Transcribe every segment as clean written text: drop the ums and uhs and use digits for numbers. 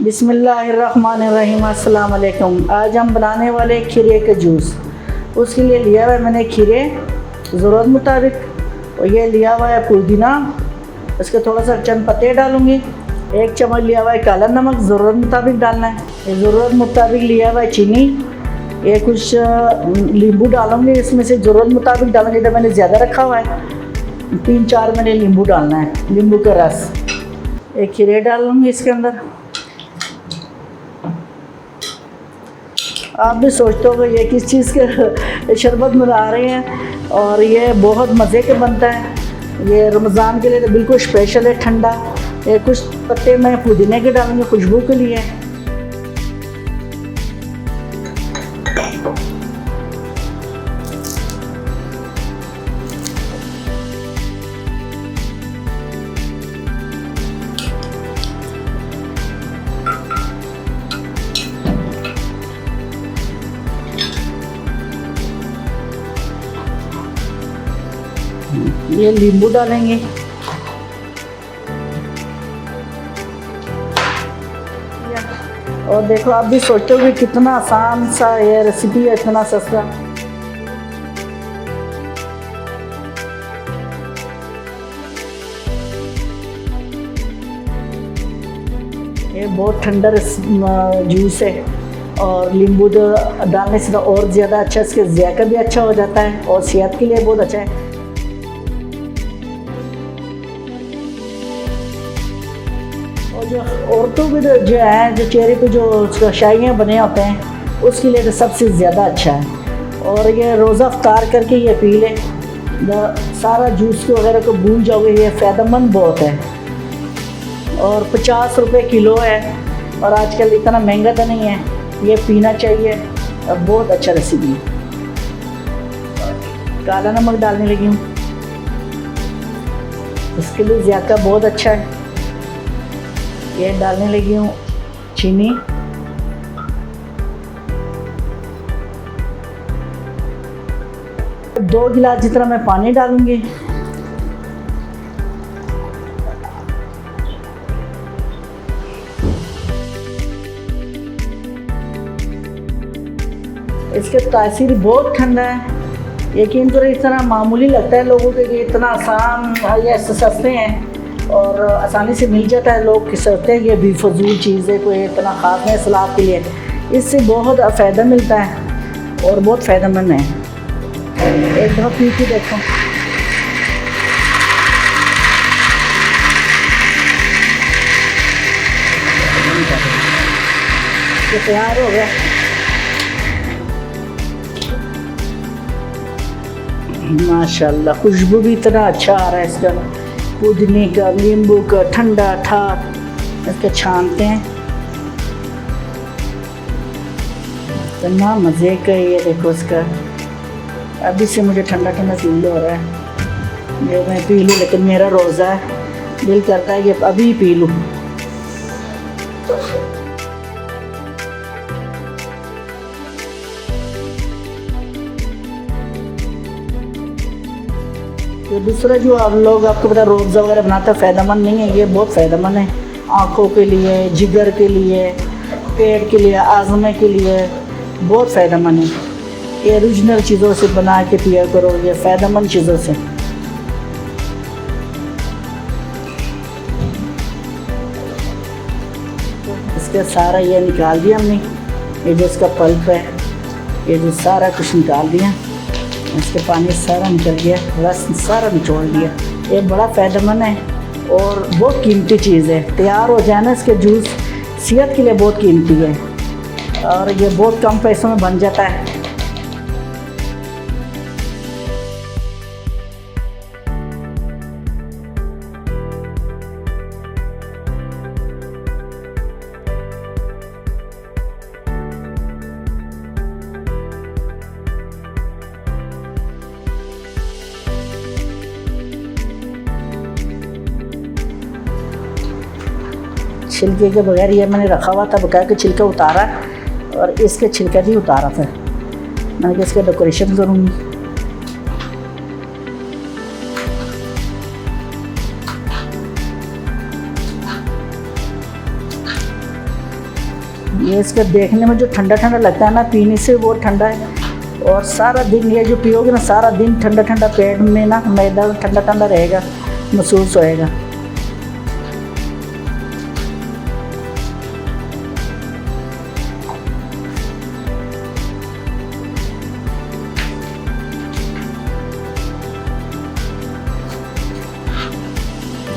बिस्मिल्लाहिर्रहमानिर्रहीम। अस्सलाम वालेकुम। आज हम बनाने वाले खीरे का जूस। उसके लिए लिया हुआ है मैंने खीरे ज़रूरत मुताबिक, और ये लिया हुआ है पुदीना। इसके थोड़ा सा चंद पत्ते डालूँगी। 1 चम्मच लिया हुआ है काला नमक, ज़रूरत मुताबिक डालना है। ये ज़रूरत मुताबिक लिया हुआ है चीनी। ये कुछ नींबू डालूँगी, इसमें से ज़रूरत मुताबिक डालूँगी। तो मैंने ज़्यादा रखा हुआ है, 3-4 मैंने नींबू डालना है, नींबू का रस। एक खीरे डालूँगी इसके अंदर। आप भी सोचते हो ये किस चीज़ के शरबत मिला रहे हैं, और ये बहुत मज़े के बनता है। ये रमज़ान के लिए तो बिल्कुल स्पेशल है, ठंडा। ये कुछ पत्ते मैं पुदीने के डालूँगी खुशबू के लिए। ये नींबू डालेंगे। और देखो, आप भी सोचते हो कि कितना आसान सा ये रेसिपी है, इतना सस्ता। ये बहुत ठंडा जूस है, और नींबू डालने से तो और ज़्यादा अच्छा, इसके ज़ायका भी अच्छा हो जाता है और सेहत के लिए बहुत अच्छा है। और जो औरतों के जो है, जो चेहरे पे जो शाइयाँ बने होते हैं, उसके लिए तो सबसे ज़्यादा अच्छा है। और ये रोज़ा अफ्तार करके ये पी लें, सारा जूस को वगैरह को भूल जाओगे। ये फ़ायदेमंद बहुत है, और 50 रुपये किलो है, और आजकल इतना महंगा तो नहीं है। ये पीना चाहिए, और बहुत अच्छा रेसिपी है। काला नमक डालने लगी हूँ, इसके लिए ज़ायका बहुत अच्छा है। ये डालने लगी हूँ चीनी। दो गिलास जितना मैं पानी डालूंगी। इसके तासीर बहुत ठंडा है। यकीन करो, इतना मामूली लगता है लोगों के लिए, इतना आसान या सस्ते हैं और आसानी से मिल जाता है। लोग सोचते हैं ये भी फजूल चीज़ है, कोई इतना ख़ास नहीं सलाद के लिए। इससे बहुत फ़ायदा मिलता है और बहुत फ़ायदेमंद है। एक दफ़ा पी के देखो। ये तैयार हो गया। माशाल्लाह, खुशबू भी इतना अच्छा आ रहा है इसका, पुदीने का, नींबू का, ठंडा ठार। इसके छानते हैं, इतना मज़े का। ये देखो इसका, अभी से मुझे ठंडा ठंडा फील हो रहा है। ये मैं पी लूँ, लेकिन मेरा रोज़ा है, दिल करता है कि अभी पी लूँ। तो दूसरा जो आप लोग, आपको पता रोज़ा वगैरह बनाता है, फ़ायदेमंद नहीं है। ये बहुत फ़ायदेमंद है, आँखों के लिए, जिगर के लिए, पेट के लिए, आज़मे के लिए बहुत फ़ायदेमंद है। ये ओरिजिनल चीज़ों से बना के पिया करो, ये फ़ायदेमंद चीज़ों से। इसका सारा ये निकाल दिया हमने, ये जो इसका पल्प है, ये जो सारा कुछ निकाल दिया। इसके पानी सारा निकल गया, रस सारा निचोड़ दिया। ये बड़ा फ़ायदेमंद है और बहुत कीमती चीज़ है। तैयार हो जाए ना इसके जूस, सेहत के लिए बहुत कीमती है, और ये बहुत कम पैसों में बन जाता है। छिलके के बगैर ये मैंने रखा हुआ था, बकाया के छिलका उतारा, और इसके छिलका भी उतारा था। मैंने कहा इसका डेकोरेशन करूँगी। ये इसका देखने में जो ठंडा ठंडा लगता है ना, पीने से बहुत ठंडा है। और सारा दिन ये जो पियोगे ना, सारा दिन ठंडा ठंडा पेट में ना मैदा ठंडा ठंडा रहेगा, महसूस होएगा।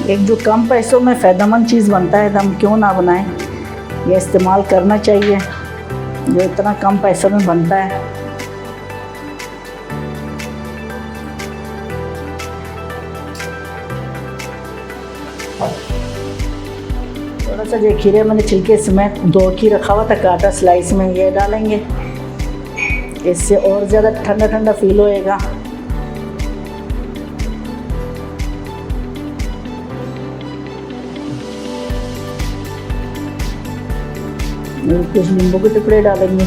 एक जो कम पैसों में फ़ायदेमंद चीज़ बनता है तो हम क्यों ना बनाएं, ये इस्तेमाल करना चाहिए जो इतना कम पैसों में बनता है। थोड़ा सा जो खीरे मैंने छिलके समेत धो के रखा हुआ था काटा स्लाइस में, ये डालेंगे, इससे और ज़्यादा ठंडा ठंडा फील होएगा। और कुछ नींबू के टुकड़े डालेंगे।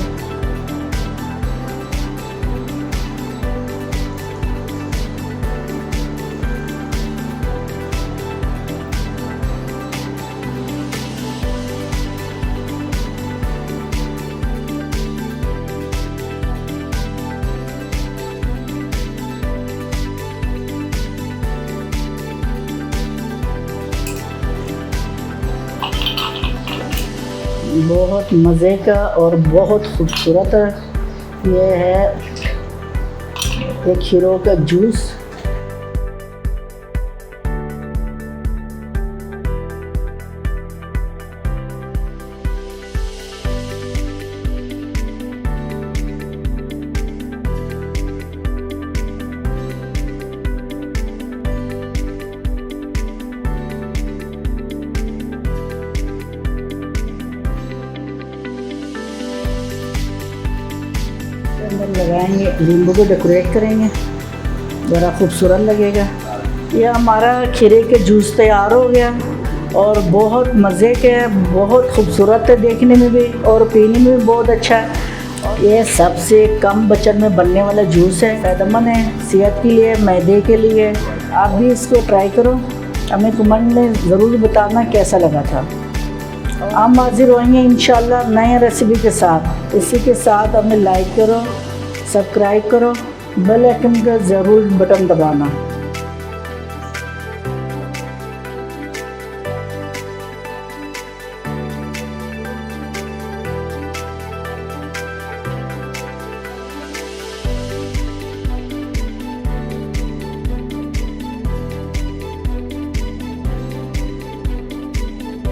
बहुत मज़े का और बहुत खूबसूरत ये है एक खीरों का जूस। अंदर लगाएंगे, नींबू को डेकोरेट करेंगे, ज़रा खूबसूरत लगेगा। ये हमारा खीरे के जूस तैयार हो गया और बहुत मज़े के है, बहुत खूबसूरत है देखने में भी और पीने में भी बहुत अच्छा है। और ये सबसे कम बजट में बनने वाला जूस है, फ़ायदेमंद है सेहत के लिए, मैदे के लिए। आप भी इसको ट्राई करो, हमें कमेंट में ज़रूर बताना कैसा लगा था। हम हाजिर होंगे इंशाल्लाह नए रेसिपी के साथ। इसी के साथ हमें लाइक करो, सब्सक्राइब करो, बेल आइकन का ज़रूर बटन दबाना।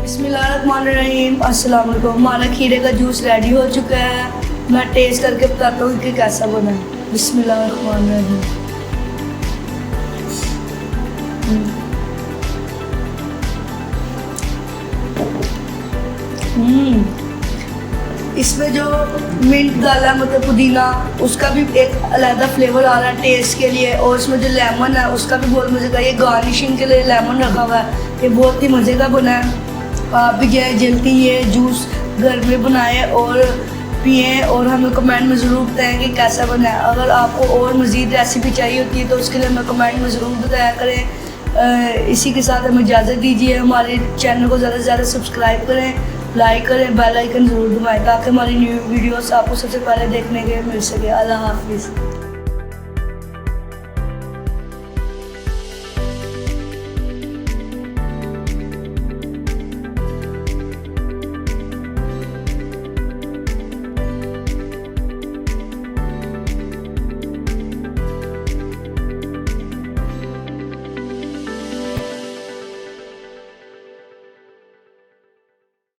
बिस्मिल्लाहिर्रहमानिर्रहीम, अस्सलाम वालेकुम। हमारा खीरे का जूस रेडी हो चुका है, मैं टेस्ट करके बताता हूँ कि कैसा बना है। बिस्मिल्लाहिर्रहमानिर्रहीम। इसमें जो मिंट डाला मतलब पुदीना, उसका भी एक अलग फ्लेवर आ रहा है टेस्ट के लिए। और इसमें जो लेमन है उसका भी बहुत मज़े का, ये गार्निशिंग के लिए लेमन रखा हुआ है, ये बहुत ही मज़े का बना है। आप भी क्या है जल्दी ये जूस घर में बनाएं और पिएं और हमें कमेंट में ज़रूर बताएं कि कैसा बना है। अगर आपको और मज़ीद रेसिपी चाहिए होती है तो उसके लिए हमें कमेंट में ज़रूर बताया करें। इसी के साथ हमें इजाज़त दीजिए। हमारे चैनल को ज़्यादा से ज़्यादा सब्सक्राइब करें, लाइक करें, बेल आइकन ज़रूर दबाएं ताकि हमारी न्यू वीडियोस आपको सबसे पहले देखने के मिल सके। अल्लाह हाफिज़।